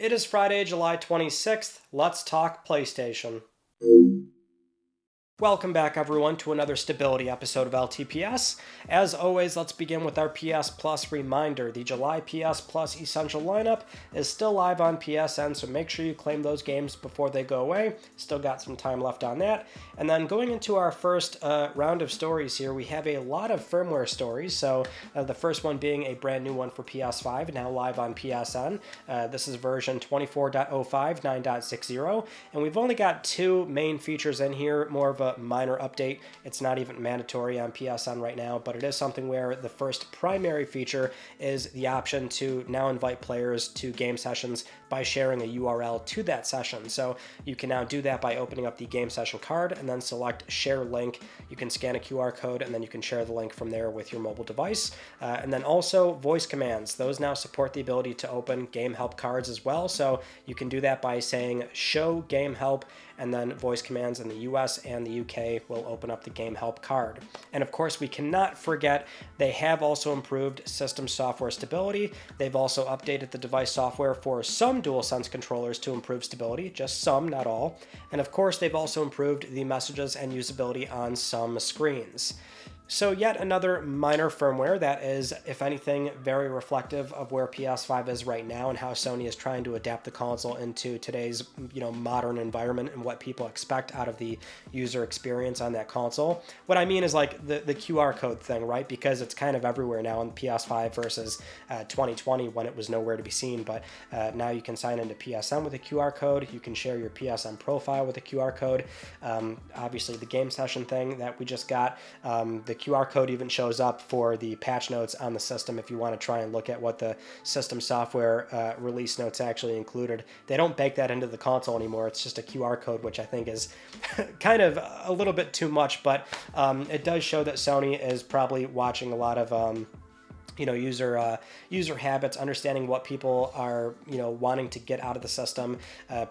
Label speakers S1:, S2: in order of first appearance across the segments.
S1: It is Friday, July 26th. Let's talk PlayStation. Welcome back, everyone, to another stability episode of LTPS. As always, let's begin with our PS Plus reminder. The July PS Plus Essential lineup is still live on PSN, so make sure you claim those games before they go away. Still got some time left on that. And then going into our first round of stories here, we have a lot of firmware stories. So the first one being a brand new one for PS5, now live on PSN. This is version 24.05, 9.60, and we've only got two main features in here, more of a minor update. It's not even mandatory on PSN right now, but it is something where the first primary feature is the option to now invite players to game sessions by sharing a URL to that session. So you can now do that by opening up the game session card and then select share link. You can scan a QR code and then you can share the link from there with your mobile device. And then also voice commands. Those now support the ability to open game help cards as well. So you can do that by saying show game help, and then voice commands in the US and the UK will open up the game help card. And of course, we cannot forget they have also improved system software stability. They've also updated the device software for some DualSense controllers to improve stability, just some, not all. And of course, they've also improved the messages and usability on some screens. So yet another minor firmware that is, if anything, very reflective of where PS5 is right now and how Sony is trying to adapt the console into today's, modern environment and what people expect out of the user experience on that console. What I mean is like the QR code thing, right? Because it's kind of everywhere now on PS5 versus 2020 when it was nowhere to be seen. But now you can sign into PSN with a QR code. You can share your PSN profile with a QR code. Obviously, the game session thing that we just got, the QR code even shows up for the patch notes on the system if you want to try and look at what the system software release notes actually included. They don't bake that into the console anymore. It's just a QR code, which I think is kind of a little bit too much, but it does show that Sony is probably watching a lot of user habits, understanding what people are, wanting to get out of the system,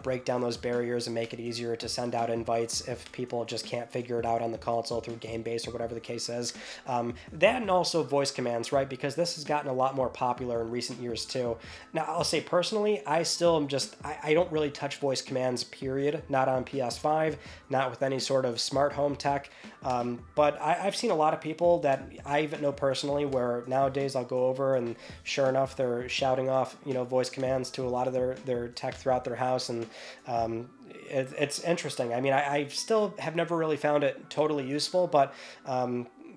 S1: break down those barriers and make it easier to send out invites if people just can't figure it out on the console through GameBase or whatever the case is. That and also voice commands, right? Because this has gotten a lot more popular in recent years too. Now, I'll say personally, I still am I don't really touch voice commands, period. Not on PS5, not with any sort of smart home tech. But I've seen a lot of people that I even know personally where nowadays I'll go over and sure enough they're shouting off voice commands to a lot of their tech throughout their house, and it's interesting. I mean, I still have never really found it totally useful, but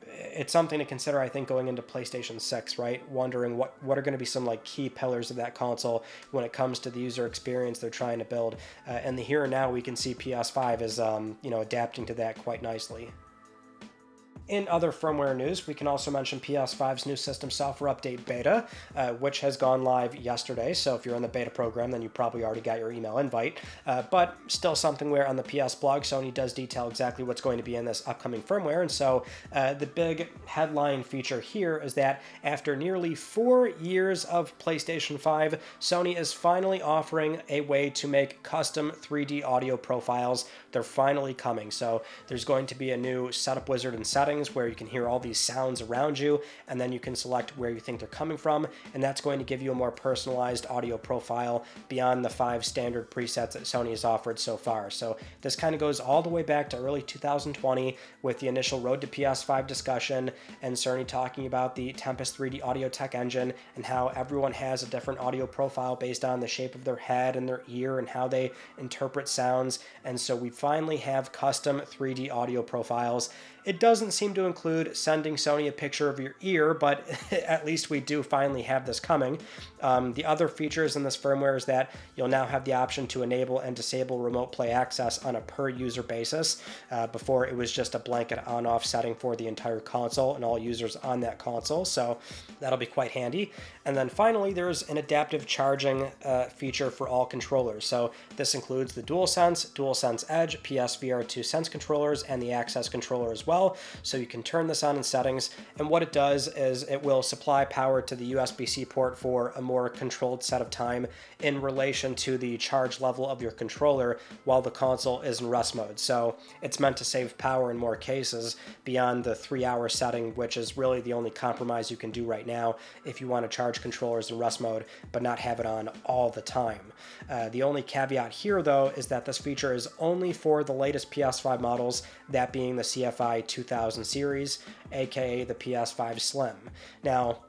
S1: it's something to consider, I think, going into PlayStation 6, right? Wondering what are going to be some key pillars of that console when it comes to the user experience they're trying to build. And the here and now, we can see PS5 is adapting to that quite nicely. In other firmware news, we can also mention PS5's new system software update beta, which has gone live yesterday. So if you're in the beta program, then you probably already got your email invite. But still something where on the PS blog, Sony does detail exactly what's going to be in this upcoming firmware. And so the big headline feature here is that after nearly 4 years of PlayStation 5, Sony is finally offering a way to make custom 3D audio profiles. They're finally coming. So there's going to be a new setup wizard and settings where you can hear all these sounds around you, and then you can select where you think they're coming from, and that's going to give you a more personalized audio profile beyond the 5 standard presets that Sony has offered so far. So this kind of goes all the way back to early 2020 with the initial Road to PS5 discussion and Sony talking about the Tempest 3D audio tech engine and how everyone has a different audio profile based on the shape of their head and their ear and how they interpret sounds. And so we finally have custom 3D audio profiles. It doesn't seem to include sending Sony a picture of your ear, but at least we do finally have this coming. The other features in this firmware is that you'll now have the option to enable and disable remote play access on a per user basis. Before it was just a blanket on-off setting for the entire console and all users on that console, so that'll be quite handy. And then finally, there's an adaptive charging feature for all controllers. So this includes the DualSense, DualSense Edge, PSVR 2 Sense controllers, and the Access controller as well. well. So you can turn this on in settings, and what it does is it will supply power to the USB-C port for a more controlled set of time in relation to the charge level of your controller while the console is in rest mode. So it's meant to save power in more cases beyond the 3-hour setting, which is really the only compromise you can do right now if you want to charge controllers in rest mode but not have it on all the time. The only caveat here, though, is that this feature is only for the latest PS5 models, that being the CFI 2000 series, aka the PS5 Slim. Now,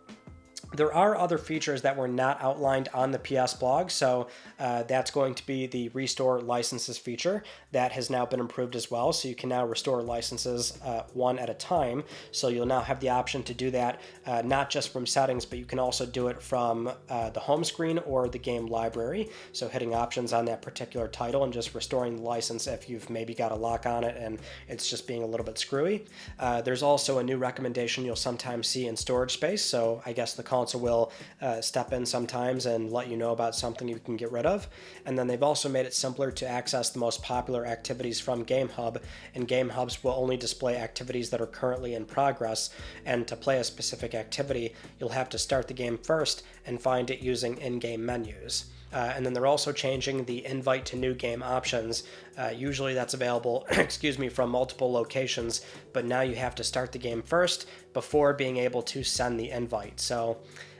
S1: there are other features that were not outlined on the PS blog, so that's going to be the restore licenses feature. That has now been improved as well, so you can now restore licenses one at a time. So you'll now have the option to do that not just from settings, but you can also do it from the home screen or the game library. So hitting options on that particular title and just restoring the license if you've maybe got a lock on it and it's just being a little bit screwy. There's also a new recommendation you'll sometimes see in storage space, so I guess the console will step in sometimes and let you know about something you can get rid of. And then they've also made it simpler to access the most popular activities from Game Hub, and Game Hubs will only display activities that are currently in progress, and to play a specific activity, you'll have to start the game first and find it using in-game menus. And then they're also changing the invite to new game options. Usually that's available, from multiple locations, but now you have to start the game first before being able to send the invite. So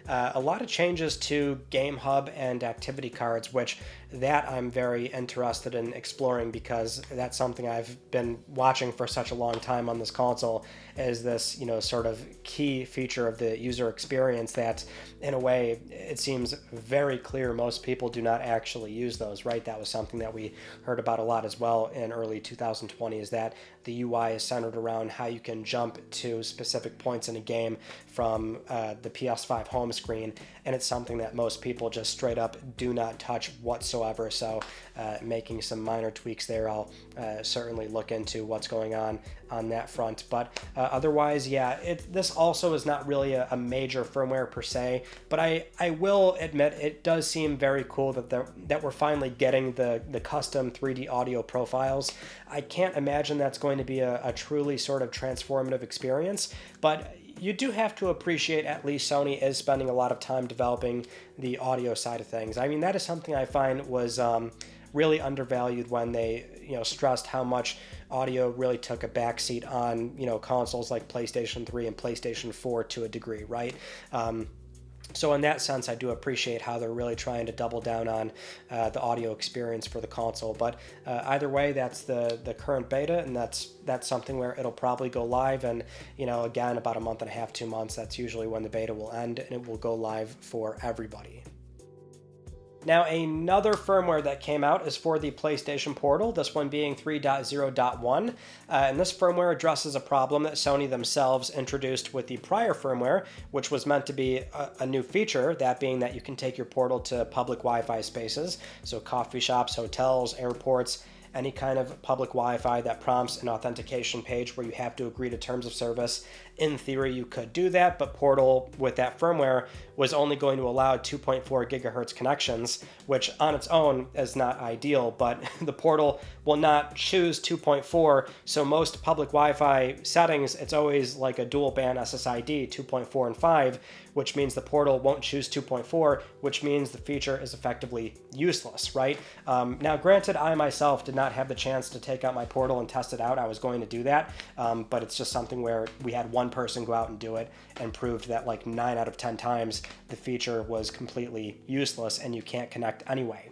S1: a lot of changes to Game Hub and activity cards, which that I'm very interested in exploring because that's something I've been watching for such a long time on this console, is this, sort of key feature of the user experience that, in a way, it seems very clear most people do not actually use those, right? That was something that we heard about a lot as well in early 2020, is that the UI is centered around how you can jump to specific points in a game from the PS5 home screen, and it's something that most people just straight up do not touch whatsoever. So making some minor tweaks there, I'll certainly look into what's going on that front. But otherwise, yeah, this also is not really a major firmware per se, but I will admit it does seem very cool that we're finally getting the custom 3D audio profiles. I can't imagine that's going to be a truly sort of transformative experience, but you do have to appreciate at least Sony is spending a lot of time developing the audio side of things. I mean, that is something I find was really undervalued when they, stressed how much audio really took a backseat on, consoles like PlayStation 3 and PlayStation 4 to a degree, right? So in that sense, I do appreciate how they're really trying to double down on the audio experience for the console. But either way, that's the current beta, and that's something where it'll probably go live. And, again, about a month and a half, 2 months, that's usually when the beta will end, and it will go live for everybody. Now, another firmware that came out is for the PlayStation Portal, this one being 3.0.1, and this firmware addresses a problem that Sony themselves introduced with the prior firmware, which was meant to be a new feature, that being that you can take your Portal to public Wi-Fi spaces, so coffee shops, hotels, airports, any kind of public Wi-Fi that prompts an authentication page where you have to agree to terms of service. In theory, you could do that, but Portal, with that firmware, was only going to allow 2.4 gigahertz connections, which on its own is not ideal, but the Portal will not choose 2.4, so most public Wi-Fi settings, it's always like a dual band SSID, 2.4 and 5, which means the Portal won't choose 2.4, which means the feature is effectively useless, right? Now, granted, I myself did not have the chance to take out my Portal and test it out. I was going to do that, but it's just something where we had one person go out and do it and proved that like 9 out of 10 times the feature was completely useless and you can't connect anyway.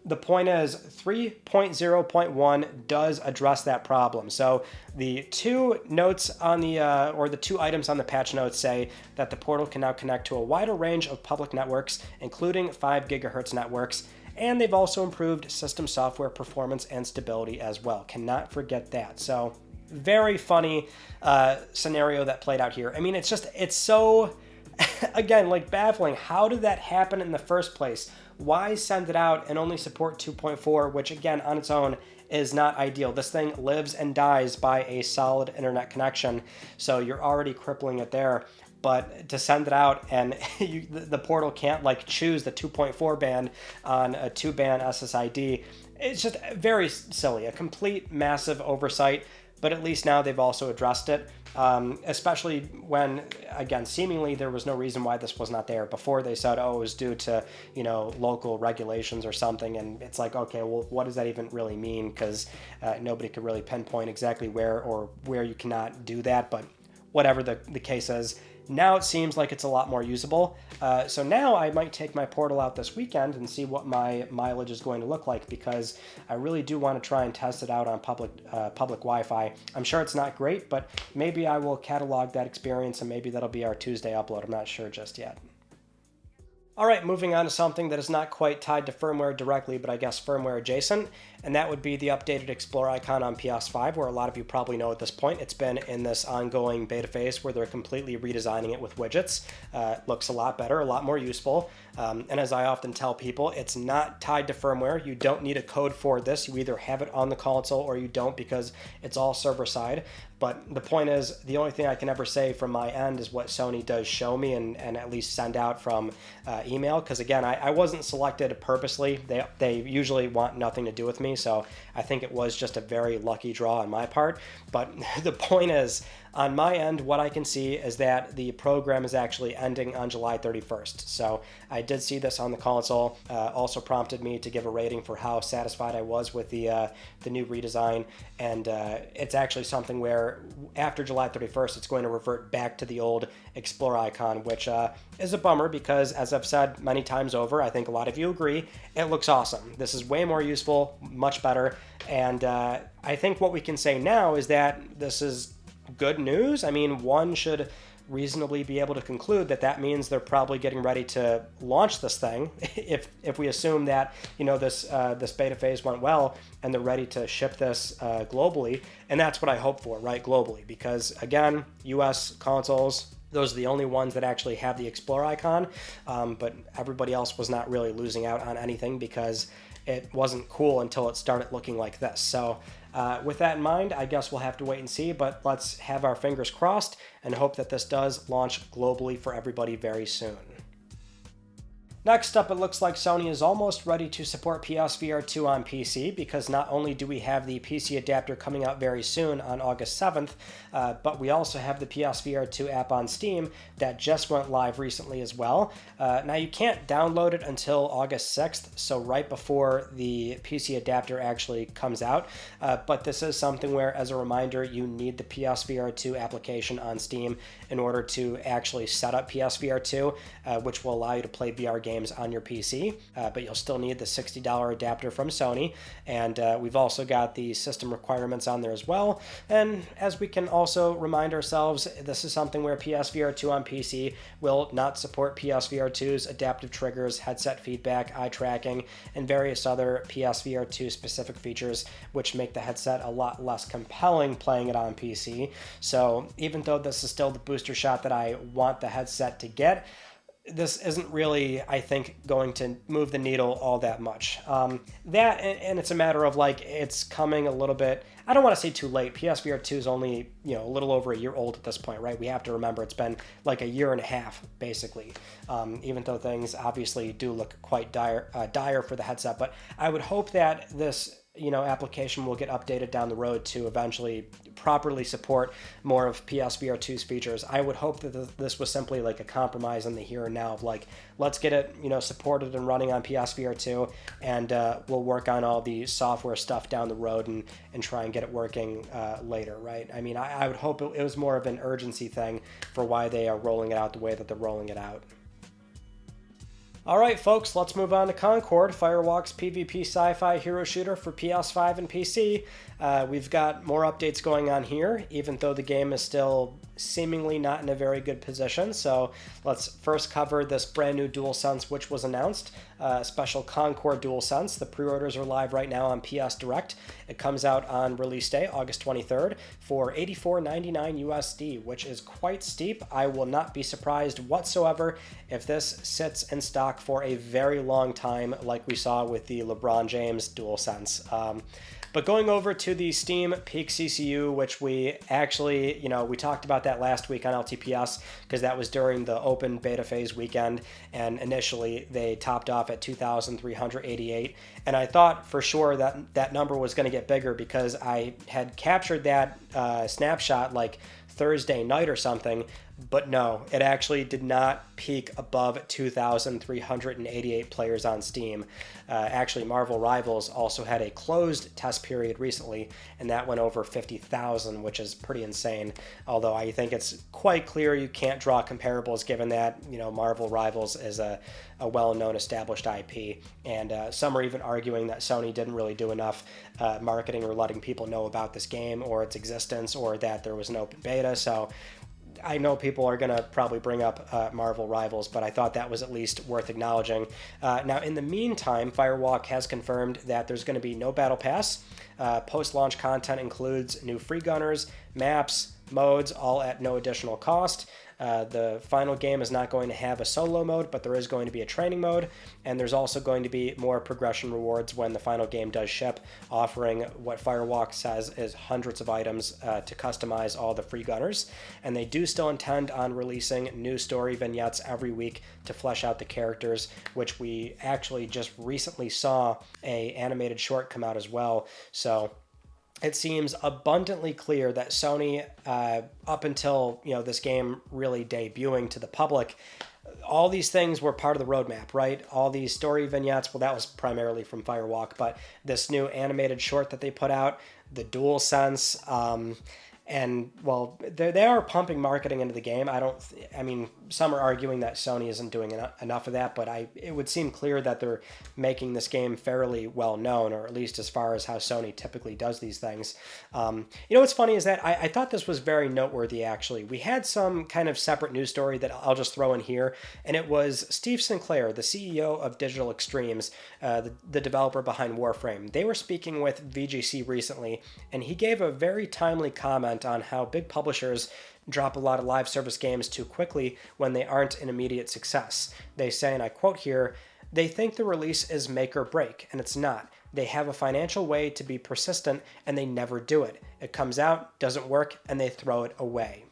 S1: The point is 3.0.1 does address that problem. So the two notes on the two items on the patch notes say that the Portal can now connect to a wider range of public networks, including 5 gigahertz networks, and they've also improved system software performance and stability as well. Cannot forget that. So very funny scenario that played out here. I mean, it's so, again, like baffling. How did that happen in the first place? Why send it out and only support 2.4, which again, on its own, is not ideal. This thing lives and dies by a solid internet connection, so you're already crippling it there. But to send it out and the Portal can't like choose the 2.4 band on a 2-band SSID, it's just very silly. A complete massive oversight. but at least now they've also addressed it, especially when, again, seemingly there was no reason why this was not there. Before they said, oh, it was due to, local regulations or something, and it's like, okay, well, what does that even really mean? Because nobody could really pinpoint exactly where you cannot do that, but whatever the case is, now it seems like it's a lot more usable. So now I might take my Portal out this weekend and see what my mileage is going to look like, because I really do want to try and test it out on public Wi-Fi. I'm sure it's not great, but maybe I will catalog that experience, and maybe that'll be our Tuesday upload. I'm not sure just yet. All right, moving on to something that is not quite tied to firmware directly, but I guess firmware adjacent, and that would be the updated Explore icon on PS5, where a lot of you probably know at this point it's been in this ongoing beta phase where they're completely redesigning it with widgets. Looks a lot better, a lot more useful, and as I often tell people, it's not tied to firmware. You don't need a code for this. You either have it on the console or you don't, because it's all server-side. But the point is, the only thing I can ever say from my end is what Sony does show me and at least send out from email. Because again, I wasn't selected purposely. They usually want nothing to do with me, so I think it was just a very lucky draw on my part. But the point is, on my end, what I can see is that the program is actually ending on July 31st. So I did see this on the console. Also prompted me to give a rating for how satisfied I was with the new redesign. And it's actually something where after July 31st, it's going to revert back to the old Explore icon, which is a bummer because, as I've said many times over, I think a lot of you agree, it looks awesome. This is way more useful, much better. And I think what we can say now is that this is good news. I mean, one should reasonably be able to conclude that means they're probably getting ready to launch this thing if we assume that this beta phase went well and they're ready to ship this globally. And that's what I hope for, right? Globally, because again, US consoles, those are the only ones that actually have the Explore icon, but everybody else was not really losing out on anything because it wasn't cool until it started looking like this. So with that in mind, I guess we'll have to wait and see, but let's have our fingers crossed and hope that this does launch globally for everybody very soon. Next up, it looks like Sony is almost ready to support PSVR 2 on PC, because not only do we have the PC adapter coming out very soon on August 7th, but we also have the PSVR 2 app on Steam that just went live recently as well. Now, you can't download it until August 6th, so right before the PC adapter actually comes out, but this is something where, as a reminder, you need the PSVR 2 application on Steam in order to actually set up PSVR 2, which will allow you to play VR games on your PC, but you'll still need the $60 adapter from Sony, and we've also got the system requirements on there as well. And as we can also remind ourselves, this is something where PSVR 2 on PC will not support PSVR 2's adaptive triggers, headset feedback, eye tracking, and various other PSVR 2 specific features, which make the headset a lot less compelling playing it on PC. So even though this is still the booster shot that I want the headset to get, this isn't really, I think, going to move the needle all that much. That, and it's a matter of, like, it's coming a little bit, I don't want to say too late. PSVR 2 is only, a little over a year old at this point, right? We have to remember it's been like a year and a half, basically, even though things obviously do look quite dire for the headset. But I would hope that this application will get updated down the road to eventually properly support more of PSVR 2's features. I would hope that this was simply like a compromise in the here and now of, like, let's get it, supported and running on PSVR 2, and we'll work on all the software stuff down the road and try and get it working later, right? I mean, I would hope it was more of an urgency thing for why they are rolling it out the way that they're rolling it out. All right, folks, let's move on to Concord, Firewalk's PvP sci-fi hero shooter for PS5 and PC. We've got more updates going on here, even though the game is still seemingly not in a very good position. So let's first cover this brand new DualSense, which was announced, special Concord DualSense. The pre-orders are live right now on PS Direct. It comes out on release day, August 23rd, for $84.99 USD, which is quite steep. I will not be surprised whatsoever if this sits in stock for a very long time, like we saw with the LeBron James DualSense. But going over to the Steam Peak CCU, which we actually, we talked about that last week on LTPS because that was during the open beta phase weekend, and initially they topped off at 2,388. And I thought for sure that that number was going to get bigger because I had captured that snapshot like Thursday night or something, but no, it actually did not peak above 2,388 players on Steam. Actually, Marvel Rivals also had a closed test period recently, and that went over 50,000, which is pretty insane. Although I think it's quite clear you can't draw comparables given that, you know, Marvel Rivals is a well-known established IP, and some are even arguing that Sony didn't really do enough marketing or letting people know about this game or its existence, or that there was an open beta. So I know people are going to probably bring up Marvel Rivals, but I thought that was at least worth acknowledging. Now, in the meantime, Firewalk has confirmed that there's going to be no Battle Pass. Post-launch content includes new free gunners, maps, modes, all at no additional cost. The final game is not going to have a solo mode, but there is going to be a training mode, and there's also going to be more progression rewards when the final game does ship, offering what Firewalk says is hundreds of items to customize all the free gunners. And they do still intend on releasing new story vignettes every week to flesh out the characters, which we actually just recently saw a animated short come out as well. So it seems abundantly clear that Sony, up until, you know, this game really debuting to the public, all these things were part of the roadmap, right? All these story vignettes, well, that was primarily from Firewalk, but this new animated short that they put out, the DualSense, and, well, they are pumping marketing into the game. I mean, some are arguing that Sony isn't doing enough of that, but it would seem clear that they're making this game fairly well known, or at least as far as how Sony typically does these things. You know, what's funny is that I thought this was very noteworthy, actually. We had some kind of separate news story that I'll just throw in here, and it was Steve Sinclair, the CEO of Digital Extremes, the developer behind Warframe. They were speaking with VGC recently, and he gave a very timely comment on how big publishers drop a lot of live service games too quickly when they aren't an immediate success. They say, and I quote here, "They think the release is make or break, and it's not. They have a financial way to be persistent, and they never do it. It comes out, doesn't work, and they throw it away."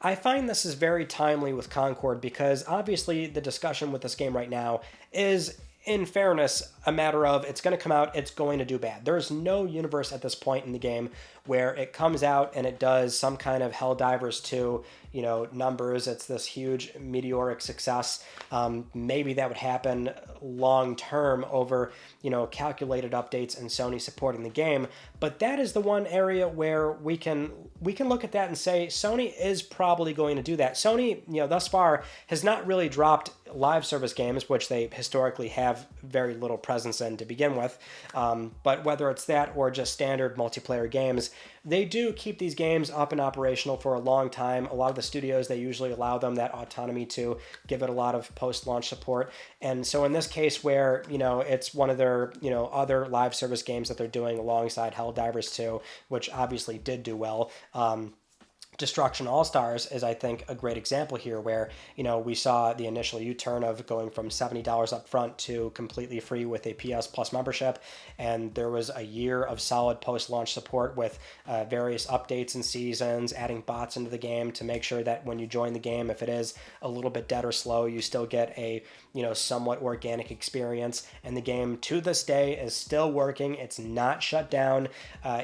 S1: I find this is very timely with Concord because obviously the discussion with this game right now is, in fairness, a matter of it's going to come out, it's going to do bad. There is no universe at this point in the game where it comes out and it does some kind of Helldivers 2, you know, numbers. It's this huge meteoric success. Maybe that would happen long term over, you know, calculated updates and Sony supporting the game. But that is the one area where we can look at that and say Sony is probably going to do that. Sony, you know, thus far has not really dropped live service games, which they historically have very little presence in to begin with. But whether it's that or just standard multiplayer games, they do keep these games up and operational for a long time. A lot of the studios, they usually allow them that autonomy to give it a lot of post-launch support. And so in this case where, you know, it's one of their, you know, other live service games that they're doing alongside Helldivers 2, which obviously did do well, Destruction All-Stars is, I think, a great example here where, you know, we saw the initial U-turn of going from $70 up front to completely free with a PS Plus membership, and there was a year of solid post-launch support with various updates and seasons, adding bots into the game to make sure that when you join the game, if it is a little bit dead or slow, you still get a, you know, somewhat organic experience. And the game, to this day, is still working. It's not shut down.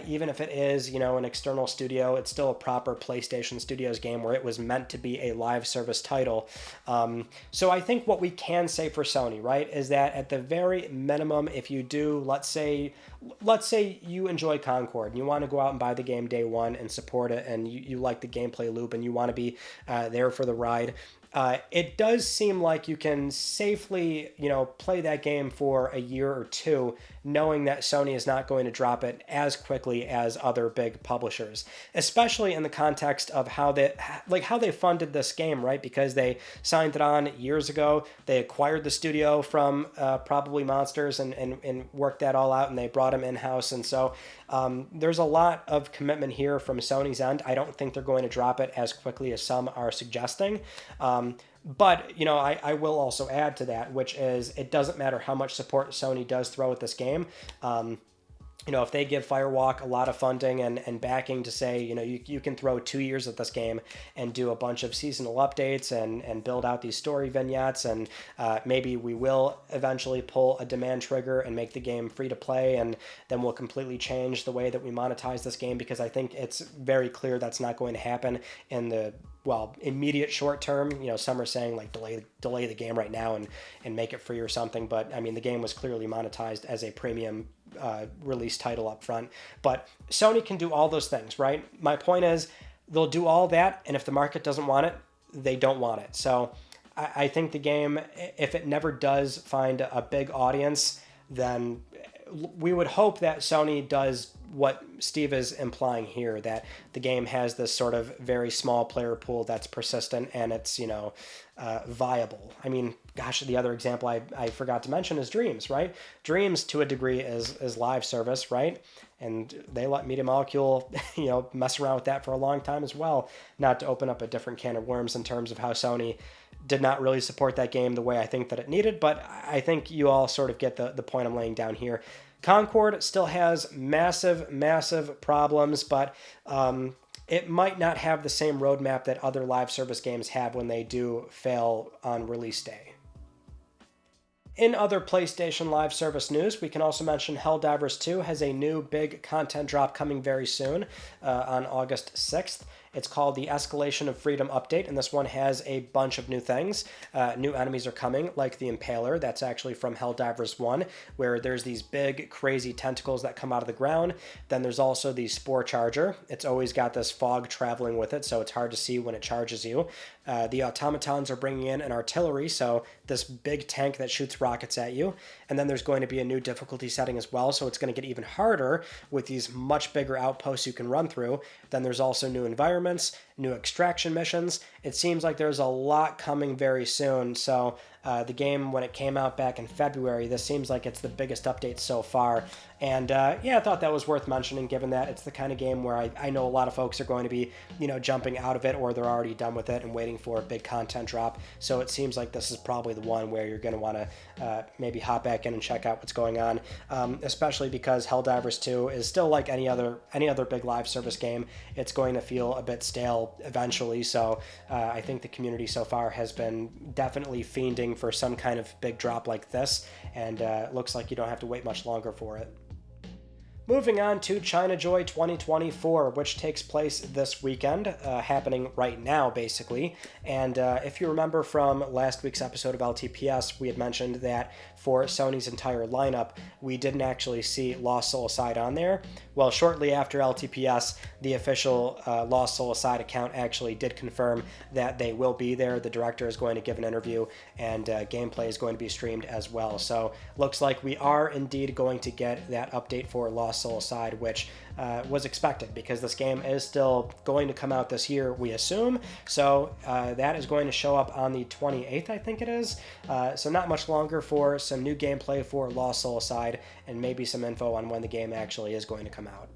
S1: Even if it is, you know, an external studio, it's still a proper PlayStation Studios game where it was meant to be a live service title. So I think what we can say for Sony, right, is that at the very minimum, if you do, let's say you enjoy Concord and you want to go out and buy the game day one and support it, and you like the gameplay loop and you want to be there for the ride, it does seem like you can safely, you know, play that game for a year or two, knowing that Sony is not going to drop it as quickly as other big publishers, especially in the context of how they funded this game, right? Because they signed it on years ago. They acquired the studio from Probably Monsters and worked that all out, and they brought him in-house. And so there's a lot of commitment here from Sony's end. I don't think they're going to drop it as quickly as some are suggesting. But, you know, I will also add to that, which is it doesn't matter how much support Sony does throw at this game. if they give Firewalk a lot of funding and backing to say, you can throw 2 years at this game and do a bunch of seasonal updates and build out these story vignettes, and maybe we will eventually pull a demand trigger and make the game free to play, and then we'll completely change the way that we monetize this game, because I think it's very clear that's not going to happen in the immediate short term. Some are saying like delay the game right now and make it free or something. But I mean, the game was clearly monetized as a premium release title up front. But Sony can do all those things, right? My point is they'll do all that, and if the market doesn't want it, they don't want it. So I think the game, if it never does find a big audience, then we would hope that Sony does what Steve is implying here, that the game has this sort of very small player pool that's persistent and it's, viable. I mean, gosh, the other example I forgot to mention is Dreams, right? Dreams, to a degree, is live service, right? And they let Media Molecule, mess around with that for a long time as well, not to open up a different can of worms in terms of how Sony did not really support that game the way I think that it needed, but I think you all sort of get the point I'm laying down here. Concord still has massive problems, but it might not have the same roadmap that other live service games have when they do fail on release day. In other PlayStation Live Service news, we can also mention Helldivers 2 has a new big content drop coming very soon on August 6th. It's called the Escalation of Freedom Update, and this one has a bunch of new things. New enemies are coming, like the Impaler. That's actually from Helldivers 1, where there's these big, crazy tentacles that come out of the ground. Then there's also the Spore Charger. It's always got this fog traveling with it, so it's hard to see when it charges you. The automatons are bringing in an artillery, so this big tank that shoots rockets at you. And then there's going to be a new difficulty setting as well, so it's going to get even harder with these much bigger outposts you can run through. Then there's also new environments, new extraction missions. It seems like there's a lot coming very soon, so the game, when it came out back in February, this seems like it's the biggest update so far. And I thought that was worth mentioning, given that it's the kind of game where I know a lot of folks are going to be, jumping out of it, or they're already done with it and waiting for a big content drop. So it seems like this is probably the one where you're going to want to maybe hop back in and check out what's going on, especially because Helldivers 2 is still like any other big live service game. It's going to feel a bit stale eventually. So I think the community so far has been definitely fiending for some kind of big drop like this, and it looks like you don't have to wait much longer for it. Moving on to China Joy 2024, which takes place this weekend, happening right now, basically. And if you remember from last week's episode of LTPS, we had mentioned that for Sony's entire lineup, we didn't actually see Lost Soul Aside on there. Well, shortly after LTPS, the official Lost Soul Aside account actually did confirm that they will be there. The director is going to give an interview, and gameplay is going to be streamed as well. So looks like we are indeed going to get that update for Lost Soul Aside, which was expected because this game is still going to come out this year, we assume. So that is going to show up on the 28th, I think it is. So not much longer for some new gameplay for Lost Soul Aside, and maybe some info on when the game actually is going to come out.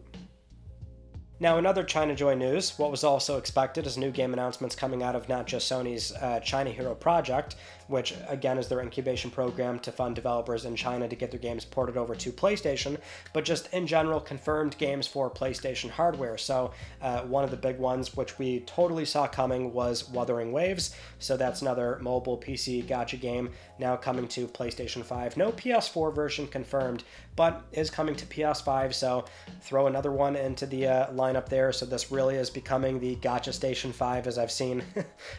S1: Now, in other China Joy news, what was also expected is new game announcements coming out of not just Sony's China Hero project, which again is their incubation program to fund developers in China to get their games ported over to PlayStation, but just in general confirmed games for PlayStation hardware. So one of the big ones, which we totally saw coming, was Wuthering Waves. So that's another mobile PC gacha game now coming to PlayStation 5. No PS4 version confirmed, but is coming to PS5, so throw another one into the lineup there. So this really is becoming the Gacha Station 5, as I've seen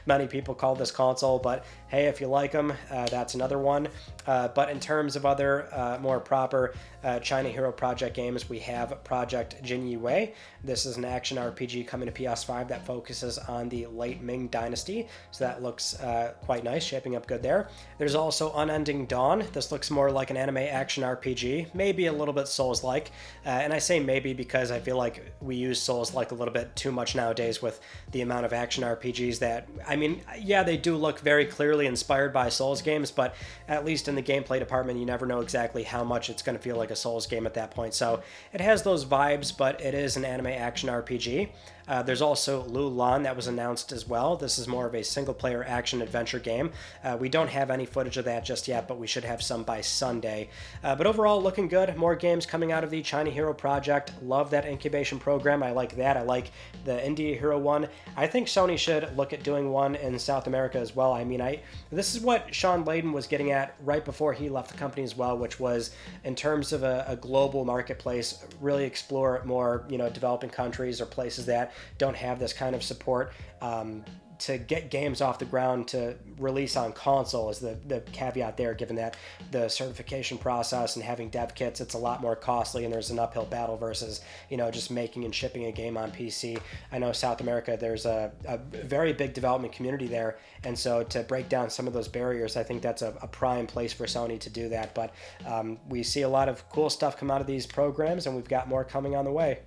S1: many people call this console, but hey, if you like them, that's another one. But in terms of other more proper China Hero Project games, we have Project Jin Wei. This is an action RPG coming to PS5 that focuses on the late Ming Dynasty, so that looks quite nice, shaping up good there. There's also Unending Dawn. This looks more like an anime action RPG, maybe a little bit Souls-like, and I say maybe because I feel like we use Souls-like a little bit too much nowadays with the amount of action RPGs that, I mean, yeah, they do look very clearly inspired by Souls games, but at least in the gameplay department, you never know exactly how much it's going to feel like a Souls game at that point. So it has those vibes, but it is an anime action RPG. There's also Lulan that was announced as well. This is more of a single-player action-adventure game. We don't have any footage of that just yet, but we should have some by Sunday. But overall, looking good. More games coming out of the China Hero project. Love that incubation program. I like that. I like the India Hero one. I think Sony should look at doing one in South America as well. I mean, this is what Sean Layden was getting at right before he left the company as well, which was in terms of a global marketplace, really explore more, developing countries or places that don't have this kind of support. To get games off the ground to release on console is the caveat there, given that the certification process and having dev kits, it's a lot more costly and there's an uphill battle versus, just making and shipping a game on PC. I know South America, there's a very big development community there, and so to break down some of those barriers, I think that's a prime place for Sony to do that. But we see a lot of cool stuff come out of these programs, and we've got more coming on the way.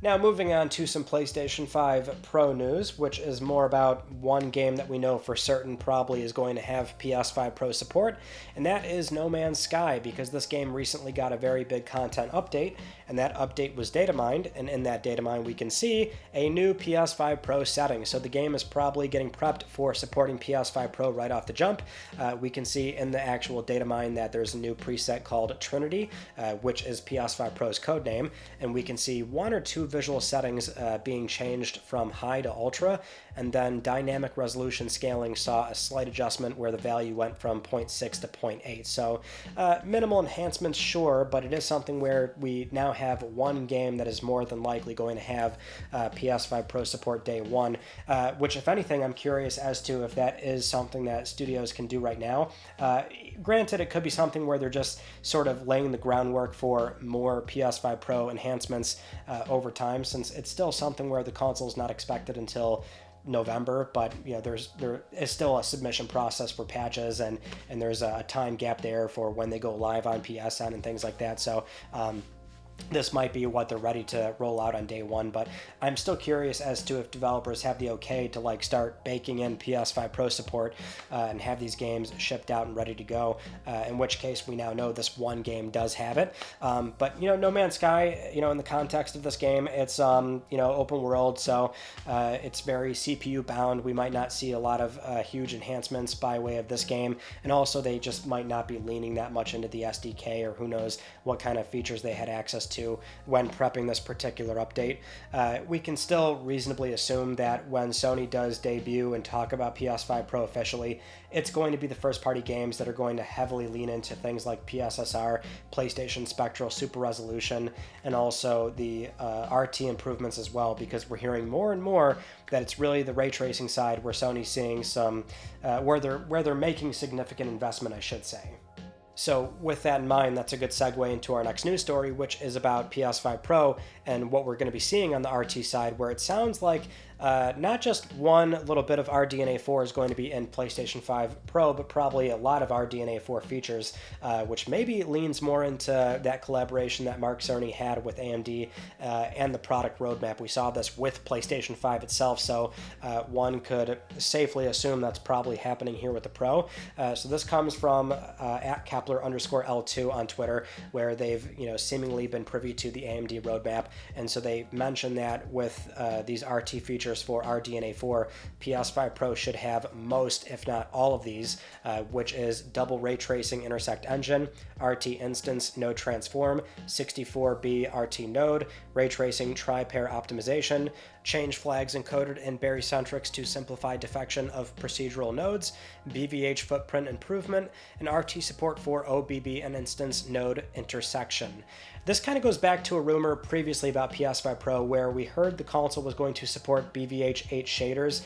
S1: Now, moving on to some PlayStation 5 Pro news, which is more about one game that we know for certain probably is going to have PS5 Pro support, and that is No Man's Sky, because this game recently got a very big content update, and that update was data mined, and in that data mine we can see a new PS5 Pro setting. So the game is probably getting prepped for supporting PS5 Pro right off the jump. We can see in the actual data mine that there's a new preset called Trinity, which is PS5 Pro's codename, and we can see one or two visual settings being changed from high to ultra, and then dynamic resolution scaling saw a slight adjustment where the value went from 0.6 to 0.8. So minimal enhancements, sure, but it is something where we now have one game that is more than likely going to have PS5 Pro support day one, which, if anything, I'm curious as to if that is something that studios can do right now. Granted, it could be something where they're just sort of laying the groundwork for more PS5 Pro enhancements over time, since it's still something where the console is not expected until November, but there is still a submission process for patches, and there's a time gap there for when they go live on PSN and things like that. So this might be what they're ready to roll out on day one, but I'm still curious as to if developers have the okay to start baking in PS5 Pro support and have these games shipped out and ready to go, in which case we now know this one game does have it. But No Man's Sky, in the context of this game, it's open world, so it's very CPU bound. We might not see a lot of huge enhancements by way of this game, and also they just might not be leaning that much into the SDK, or who knows what kind of features they had access to when prepping this particular update. We can still reasonably assume that when Sony does debut and talk about PS5 Pro officially, it's going to be the first-party games that are going to heavily lean into things like PSSR, PlayStation Spectral Super Resolution, and also the RT improvements as well, because we're hearing more and more that it's really the ray tracing side where Sony's seeing some, where they're making significant investment, I should say. So with that in mind, that's a good segue into our next news story, which is about PS5 Pro and what we're going to be seeing on the RT side, where it sounds like not just one little bit of RDNA 4 is going to be in PlayStation 5 Pro, but probably a lot of RDNA 4 features, which maybe leans more into that collaboration that Mark Cerny had with AMD and the product roadmap. We saw this with PlayStation 5 itself, so one could safely assume that's probably happening here with the Pro. So this comes from at Kepler_L2 on Twitter, where they've seemingly been privy to the AMD roadmap, and so they mentioned that with these RT features for RDNA 4, PS5 Pro should have most, if not all of these, which is double ray tracing intersect engine, RT instance node transform, 64B RT node, ray tracing tri-pair optimization, change flags encoded in barycentrics to simplify defection of procedural nodes, BVH footprint improvement, and RT support for OBB and instance node intersection. This kind of goes back to a rumor previously about PS5 Pro where we heard the console was going to support BVH 8 shaders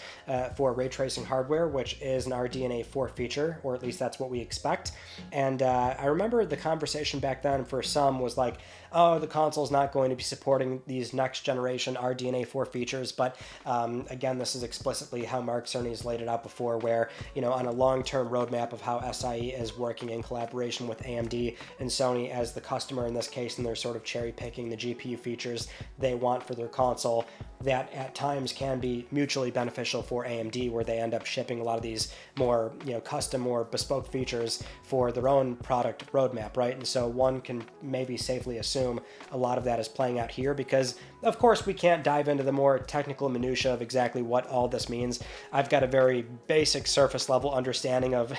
S1: for ray tracing hardware, which is an RDNA 4 feature, or at least that's what we expect. And I remember the conversation back then for some was like, oh, the console's not going to be supporting these next generation RDNA 4 features, but again, this is explicitly how Mark Cerny's laid it out before, where, on a long-term roadmap of how SIE is working in collaboration with AMD and Sony as the customer in this case, and they're sort of cherry-picking the GPU features they want for their console, that at times can be mutually beneficial for AMD, where they end up shipping a lot of these more, custom, more bespoke features for their own product roadmap, right? And so one can maybe safely assume a lot of that is playing out here, because Of course, we can't dive into the more technical minutia of exactly what all this means. I've got a very basic surface level understanding of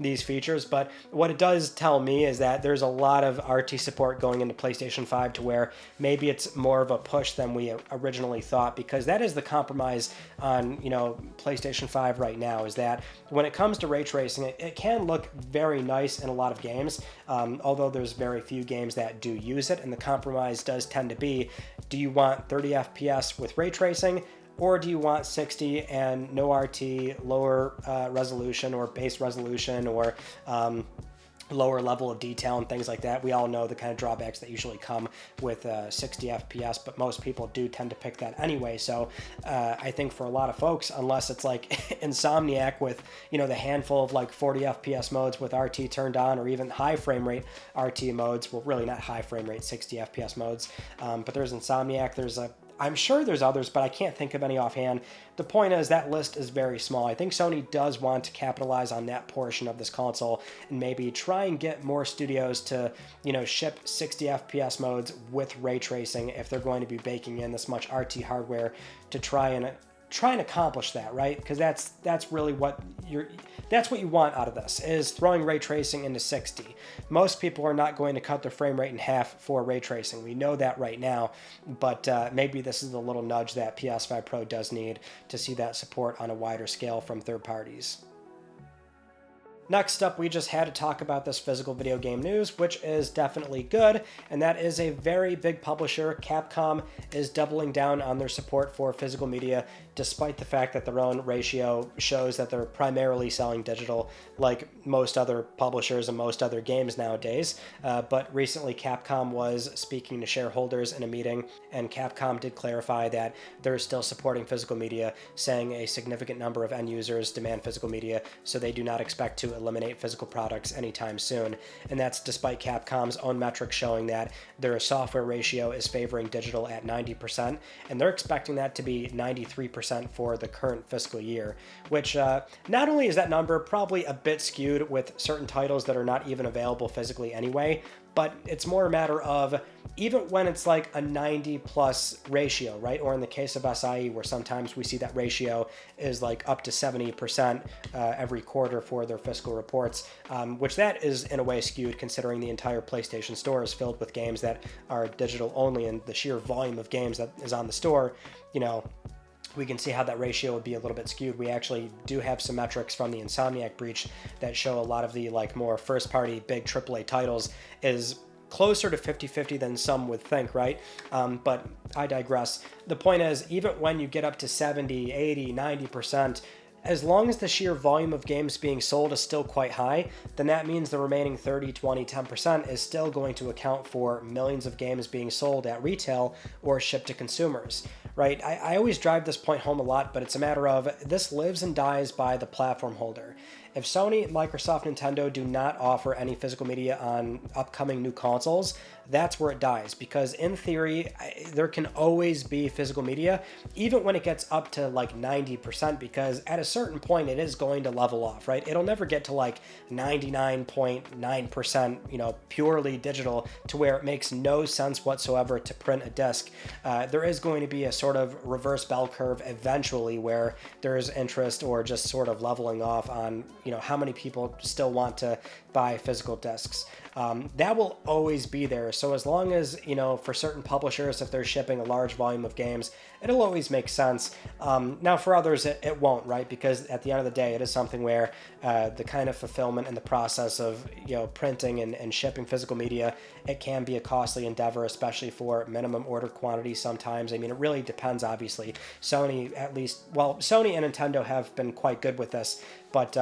S1: these features, but what it does tell me is that there's a lot of RT support going into PlayStation 5 to where maybe it's more of a push than we originally thought, because that is the compromise on, PlayStation 5 right now, is that when it comes to ray tracing, it can look very nice in a lot of games, although there's very few games that do use it, and the compromise does tend to be, do you want 30 FPS with ray tracing, or do you want 60 and no RT, lower resolution or base resolution, or lower level of detail and things like that? We all know the kind of drawbacks that usually come with 60 FPS, but most people do tend to pick that anyway. So I think for a lot of folks, unless it's like Insomniac with, the handful of like 40 FPS modes with RT turned on, or even high frame rate RT modes, well, really not high frame rate, 60 FPS modes, but there's Insomniac, I'm sure there's others, but I can't think of any offhand. The point is that list is very small. I think Sony does want to capitalize on that portion of this console and maybe try and get more studios to, ship 60 FPS modes with ray tracing if they're going to be baking in this much RT hardware to try and accomplish that, right? Because that's really what that's what you want out of this, is throwing ray tracing into 60. Most people are not going to cut their frame rate in half for ray tracing. We know that right now, but maybe this is the little nudge that PS5 Pro does need to see that support on a wider scale from third parties. Next up, we just had to talk about this physical video game news, which is definitely good, and that is a very big publisher. Capcom is doubling down on their support for physical media, despite the fact that their own ratio shows that they're primarily selling digital, like most other publishers and most other games nowadays. But recently, Capcom was speaking to shareholders in a meeting, and Capcom did clarify that they're still supporting physical media, saying a significant number of end users demand physical media, so they do not expect to eliminate physical products anytime soon. And that's despite Capcom's own metrics showing that their software ratio is favoring digital at 90%, and they're expecting that to be 93% for the current fiscal year, which not only is that number probably a bit skewed with certain titles that are not even available physically anyway, but it's more a matter of, even when it's like a 90 plus ratio, right? Or in the case of SIE, where sometimes we see that ratio is like up to 70% every quarter for their fiscal reports, which that is in a way skewed considering the entire PlayStation Store is filled with games that are digital only, and the sheer volume of games that is on the store, we can see how that ratio would be a little bit skewed. We actually do have some metrics from the Insomniac breach that show a lot of the more first-party big AAA titles is closer to 50-50 than some would think, right? But I digress. The point is, even when you get up to 70, 80, 90%, as long as the sheer volume of games being sold is still quite high, then that means the remaining 30, 20, 10% is still going to account for millions of games being sold at retail or shipped to consumers, right? I always drive this point home a lot, but it's a matter of this lives and dies by the platform holder. If Sony, Microsoft, Nintendo do not offer any physical media on upcoming new consoles, that's where it dies, because in theory, there can always be physical media, even when it gets up to 90%, because at a certain point, it is going to level off, right? It'll never get to 99.9%, purely digital, to where it makes no sense whatsoever to print a disc. There is going to be a sort of reverse bell curve eventually where there is interest or just sort of leveling off on, how many people still want to buy physical discs. That will always be there. So as long as, for certain publishers, if they're shipping a large volume of games, it'll always make sense. Now for others, it won't, right? Because at the end of the day, it is something where the kind of fulfillment and the process of, printing and shipping physical media, it can be a costly endeavor, especially for minimum order quantity sometimes. I mean, it really depends, obviously. Sony and Nintendo have been quite good with this, but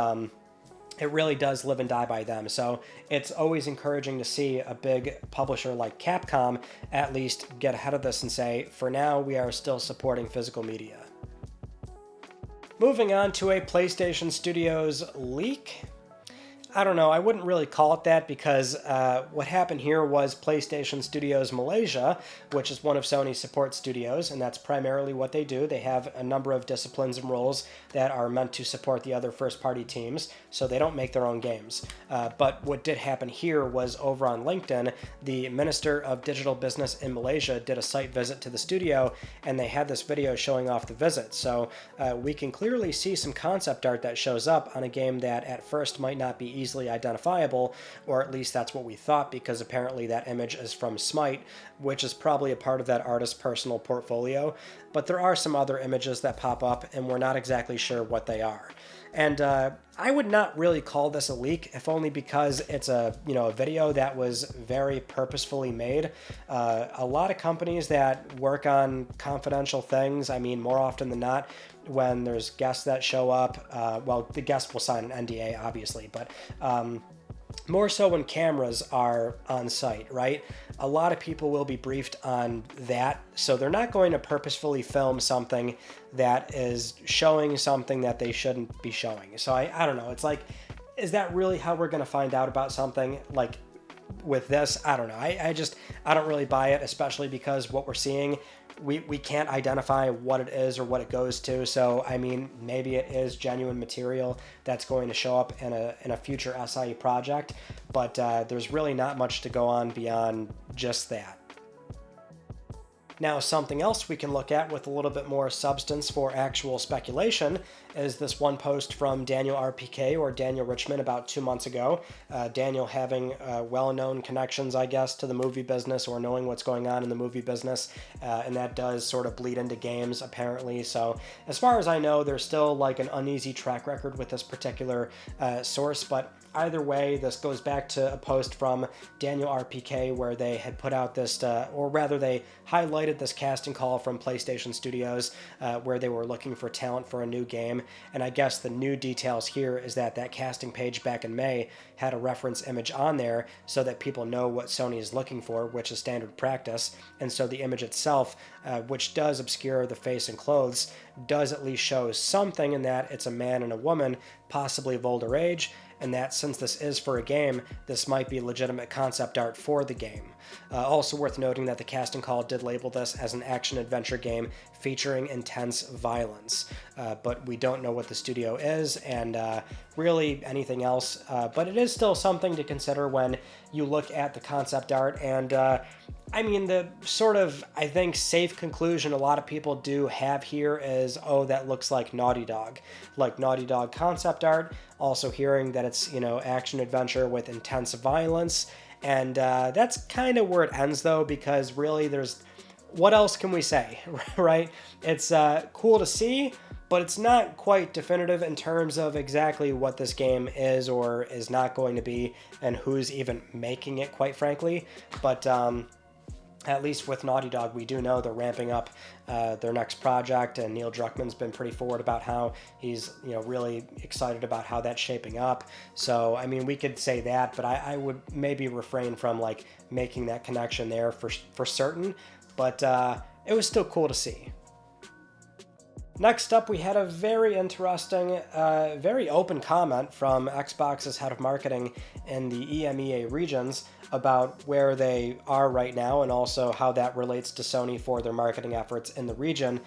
S1: it really does live and die by them. So it's always encouraging to see a big publisher like Capcom at least get ahead of this and say, for now, we are still supporting physical media. Moving on to a PlayStation Studios leak. I don't know, I wouldn't really call it that because what happened here was PlayStation Studios Malaysia, which is one of Sony's support studios, and that's primarily what they do. They have a number of disciplines and roles that are meant to support the other first-party teams, so they don't make their own games. But what did happen here was over on LinkedIn, the Minister of Digital Business in Malaysia did a site visit to the studio, and they had this video showing off the visit. So we can clearly see some concept art that shows up on a game that at first might not be easily identifiable, or at least that's what we thought, because apparently that image is from Smite, which is probably a part of that artist's personal portfolio. But there are some other images that pop up, and we're not exactly sure what they are. And I would not really call this a leak, if only because it's a video that was very purposefully made. A lot of companies that work on confidential things, I mean, more often than not, when there's guests that show up, well, the guest will sign an NDA, obviously, but more so when cameras are on site, right? A lot of people will be briefed on that, so they're not going to purposefully film something that is showing something that they shouldn't be showing. So I don't know, it's like, is that really how we're going to find out about something? Like, with this, I don't know. I don't really buy it, especially because what we're seeing, we can't identify what it is or what it goes to. So, I mean, maybe it is genuine material that's going to show up in a future SIE project, but there's really not much to go on beyond just that. Now, something else we can look at with a little bit more substance for actual speculation is this one post from Daniel RPK, or Daniel Richmond, about 2 months ago. Daniel having well-known connections, I guess, to the movie business, or knowing what's going on in the movie business, and that does sort of bleed into games, apparently. So as far as I know, there's still like an uneasy track record with this particular source, but either way, this goes back to a post from Daniel RPK where they had put out this, or rather they highlighted this casting call from PlayStation Studios where they were looking for talent for a new game. And I guess the new details here is that that casting page back in May had a reference image on there so that people know what Sony is looking for, which is standard practice. And so the image itself, which does obscure the face and clothes, does at least show something in that it's a man and a woman, possibly of older age, and that since this is for a game, this might be legitimate concept art for the game. Also worth noting that the casting call did label this as an action-adventure game featuring intense violence, but we don't know what the studio is, and really anything else, but it is still something to consider when you look at the concept art. And I mean, the sort of, I think, safe conclusion a lot of people do have here is, oh, that looks like Naughty Dog concept art. Also hearing that it's, action adventure with intense violence. And that's kind of where it ends, though, because really what else can we say, right? It's cool to see, but it's not quite definitive in terms of exactly what this game is or is not going to be and who's even making it, quite frankly. But at least with Naughty Dog, we do know they're ramping up their next project, and Neil Druckmann's been pretty forward about how he's, really excited about how that's shaping up. So, I mean, we could say that, but I would maybe refrain from, like, making that connection there for certain. But it was still cool to see. Next up, we had a very interesting, very open comment from Xbox's head of marketing in the EMEA regions about where they are right now, and also how that relates to Sony for their marketing efforts in the region,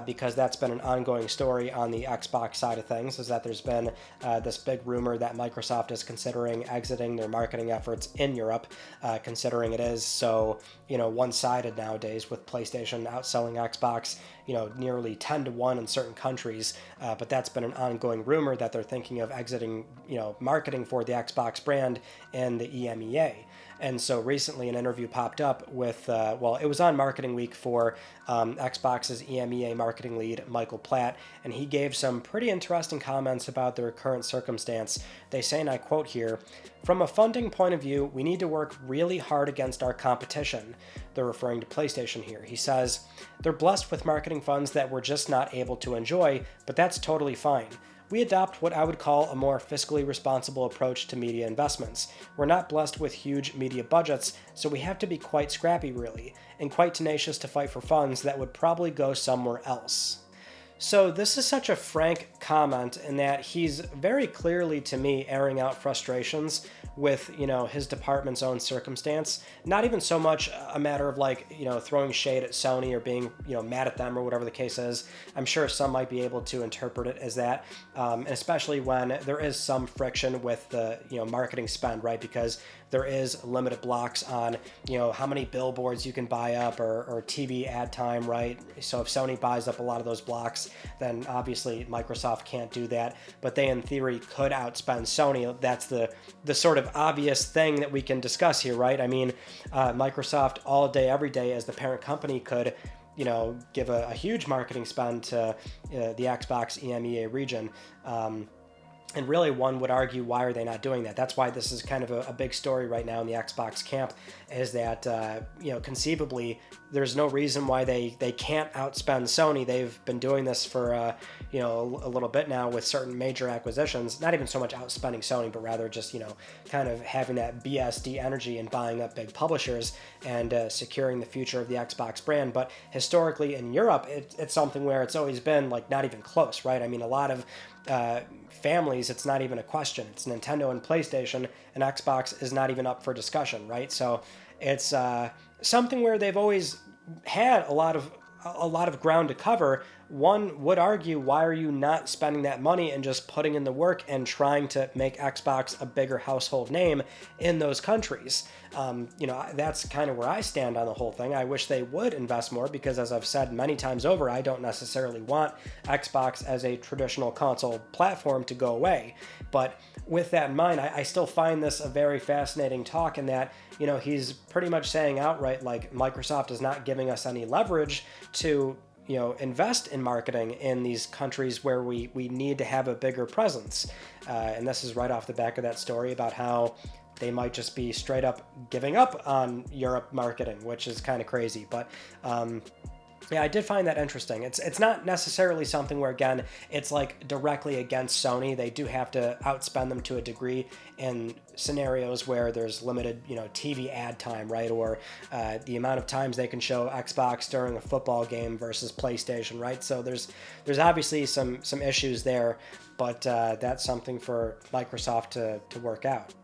S1: because that's been an ongoing story on the Xbox side of things, is that there's been this big rumor that Microsoft is considering exiting their marketing efforts in Europe, considering it is so, one-sided nowadays, with PlayStation outselling Xbox, nearly 10-1 in certain countries, but that's been an ongoing rumor that they're thinking of exiting, marketing for the Xbox brand in the EMEA. And so recently an interview popped up with, it was on Marketing Week for Xbox's EMEA marketing lead, Michael Platt, and he gave some pretty interesting comments about their current circumstance. They say, and I quote here, "From a funding point of view, we need to work really hard against our competition." They're referring to PlayStation here. He says, "They're blessed with marketing funds that we're just not able to enjoy, but that's totally fine. We adopt what I would call a more fiscally responsible approach to media investments. We're not blessed with huge media budgets, so we have to be quite scrappy, really, and quite tenacious to fight for funds that would probably go somewhere else." So this is such a frank comment in that he's very clearly, to me, airing out frustrations with, his department's own circumstance. Not even so much a matter of like, throwing shade at Sony or being, mad at them or whatever the case is. I'm sure some might be able to interpret it as that, and especially when there is some friction with the, marketing spend, right? Because there is limited blocks on, how many billboards you can buy up or TV ad time, right? So if Sony buys up a lot of those blocks, then obviously Microsoft can't do that, but they in theory could outspend Sony. That's the sort of obvious thing that we can discuss here, right? I mean, Microsoft all day, every day as the parent company could, give a huge marketing spend to the Xbox EMEA region. And really, one would argue, why are they not doing that? That's why this is kind of a big story right now in the Xbox camp, is that, conceivably, there's no reason why they can't outspend Sony. They've been doing this for, a little bit now with certain major acquisitions. Not even so much outspending Sony, but rather just, kind of having that BSD energy and buying up big publishers and securing the future of the Xbox brand. But historically in Europe, it's something where it's always been, like, not even close, right? I mean, a lot of families, it's not even a question. It's Nintendo and PlayStation, and Xbox is not even up for discussion, right? So it's something where they've always had a lot of ground to cover. One would argue, why are you not spending that money and just putting in the work and trying to make Xbox a bigger household name in those countries? That's kind of where I stand on the whole thing. I wish they would invest more because, as I've said many times over, I don't necessarily want Xbox as a traditional console platform to go away. But with that in mind, I still find this a very fascinating talk in that, he's pretty much saying outright, like, Microsoft is not giving us any leverage to invest in marketing in these countries where we need to have a bigger presence. And this is right off the back of that story about how they might just be straight up giving up on Europe marketing, which is kind of crazy. But yeah, I did find that interesting. It's not necessarily something where, again, it's like directly against Sony. They do have to outspend them to a degree in scenarios where there's limited, TV ad time, right? Or the amount of times they can show Xbox during a football game versus PlayStation, right? So there's obviously some issues there, but that's something for Microsoft to work out.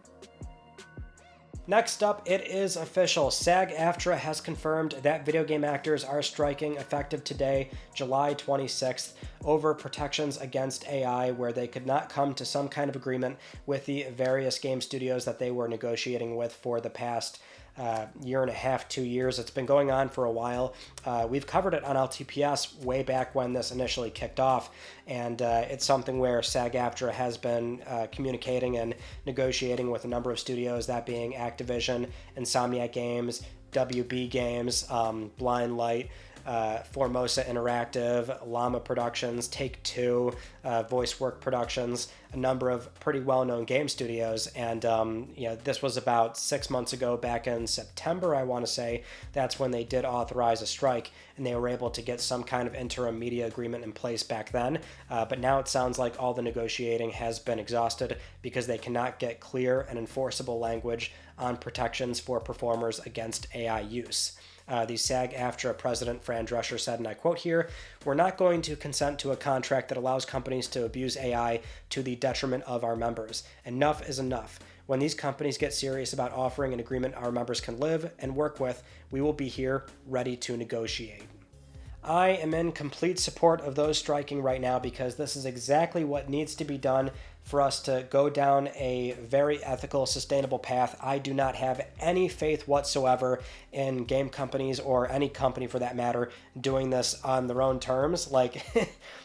S1: Next up, it is official. SAG-AFTRA has confirmed that video game actors are striking effective today, July 26th, over protections against AI, where they could not come to some kind of agreement with the various game studios that they were negotiating with for the past year and a half, 2 years. It's been going on for a while. We've covered it on LTPS way back when this initially kicked off, and it's something where SAG-AFTRA has been communicating and negotiating with a number of studios, that being Activision, Insomniac Games, WB Games, Blind Light, Formosa Interactive, Llama Productions, Take-Two, VoiceWork Productions, a number of pretty well-known game studios. And, this was about 6 months ago, back in September, I want to say. That's when they did authorize a strike, and they were able to get some kind of interim media agreement in place back then. But now it sounds like all the negotiating has been exhausted because they cannot get clear and enforceable language on protections for performers against AI use. The SAG-AFTRA president, Fran Drescher, said, and I quote here, "We're not going to consent to a contract that allows companies to abuse AI to the detriment of our members. Enough is enough. When these companies get serious about offering an agreement our members can live and work with, we will be here ready to negotiate." I am in complete support of those striking right now because this is exactly what needs to be done for us to go down a very ethical, sustainable path. I do not have any faith whatsoever in game companies, or any company for that matter, doing this on their own terms. Like,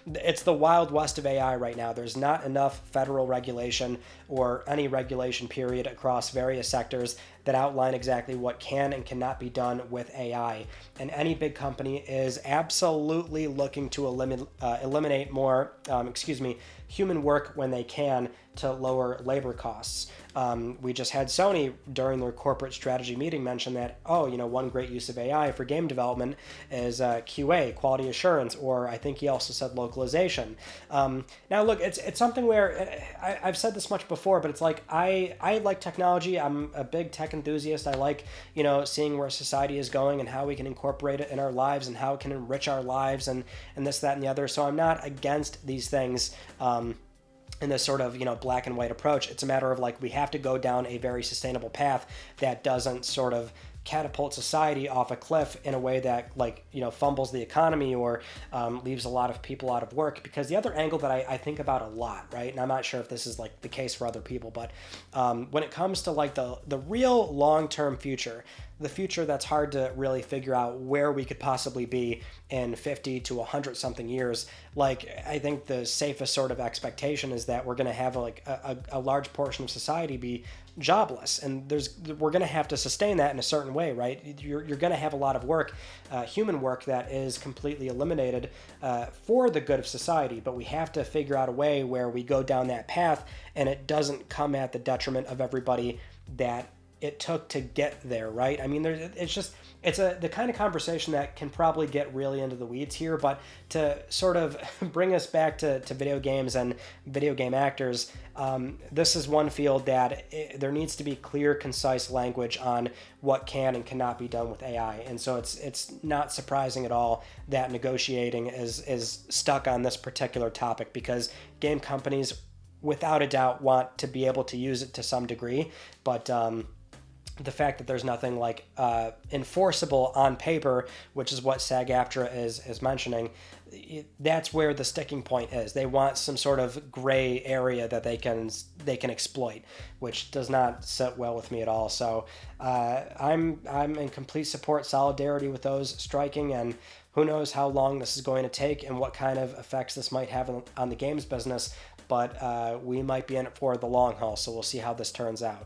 S1: it's the Wild West of AI right now. There's not enough federal regulation or any regulation period across various sectors that outline exactly what can and cannot be done with AI. And any big company is absolutely looking to eliminate more, human work when they can to lower labor costs. We just had Sony during their corporate strategy meeting mention that, oh, one great use of AI for game development is QA, quality assurance, or I think he also said localization. Now, look, it's something where I've said this much before, but it's like I like technology. I'm a big tech enthusiast. I like, seeing where society is going and how we can incorporate it in our lives and how it can enrich our lives and this, that, and the other. So I'm not against these things. In this sort of, black and white approach. It's a matter of we have to go down a very sustainable path that doesn't sort of catapult society off a cliff in a way that fumbles the economy or leaves a lot of people out of work. Because the other angle that I think about a lot, right, and I'm not sure if this is the case for other people, but when it comes to the real long-term future, the future that's hard to really figure out where we could possibly be in 50 to 100 something years, I think the safest sort of expectation is that we're going to have a large portion of society be jobless, and we're going to have to sustain that in a certain way, right? You're going to have a lot of work, human work, that is completely eliminated for the good of society, but we have to figure out a way where we go down that path and it doesn't come at the detriment of everybody that it took to get there, right? I mean, it's the kind of conversation that can probably get really into the weeds here, but to sort of bring us back to video games and video game actors, this is one field that there needs to be clear, concise language on what can and cannot be done with AI. And so it's not surprising at all that negotiating is stuck on this particular topic, because game companies, without a doubt, want to be able to use it to some degree, but the fact that there's nothing enforceable on paper, which is what SAG-AFTRA is mentioning, that's where the sticking point is. They want some sort of gray area that they can exploit, which does not sit well with me at all. So I'm in complete support, solidarity with those striking, and who knows how long this is going to take and what kind of effects this might have on the games business, but we might be in it for the long haul, so we'll see how this turns out.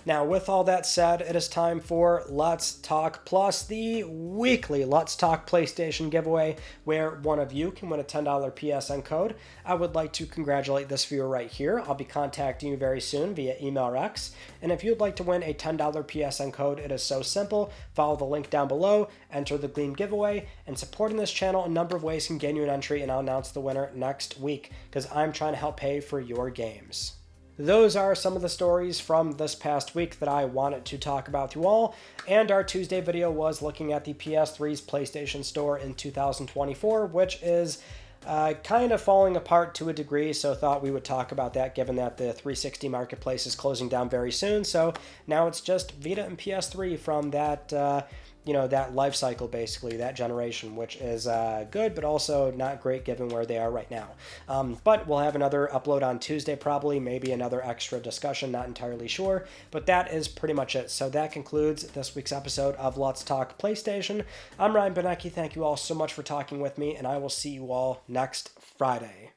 S1: Now, with all that said, it is time for Let's Talk Plus, the weekly Let's Talk PlayStation giveaway, where one of you can win a $10 PSN code. I would like to congratulate this viewer right here. I'll be contacting you very soon via email or X. And if you'd like to win a $10 PSN code, it is so simple. Follow the link down below, enter the Gleam giveaway, and supporting this channel a number of ways can gain you an entry, and I'll announce the winner next week, because I'm trying to help pay for your games. Those are some of the stories from this past week that I wanted to talk about to you all, and our Tuesday video was looking at the PS3's PlayStation Store in 2024, which is kind of falling apart to a degree, so thought we would talk about that given that the 360 marketplace is closing down very soon. So now it's just Vita and PS3 from that that life cycle, basically, that generation, which is good, but also not great given where they are right now. But we'll have another upload on Tuesday, probably, maybe another extra discussion, not entirely sure, but that is pretty much it. So that concludes this week's episode of Let's Talk PlayStation. I'm Ryan Benecki. Thank you all so much for talking with me, and I will see you all next Friday.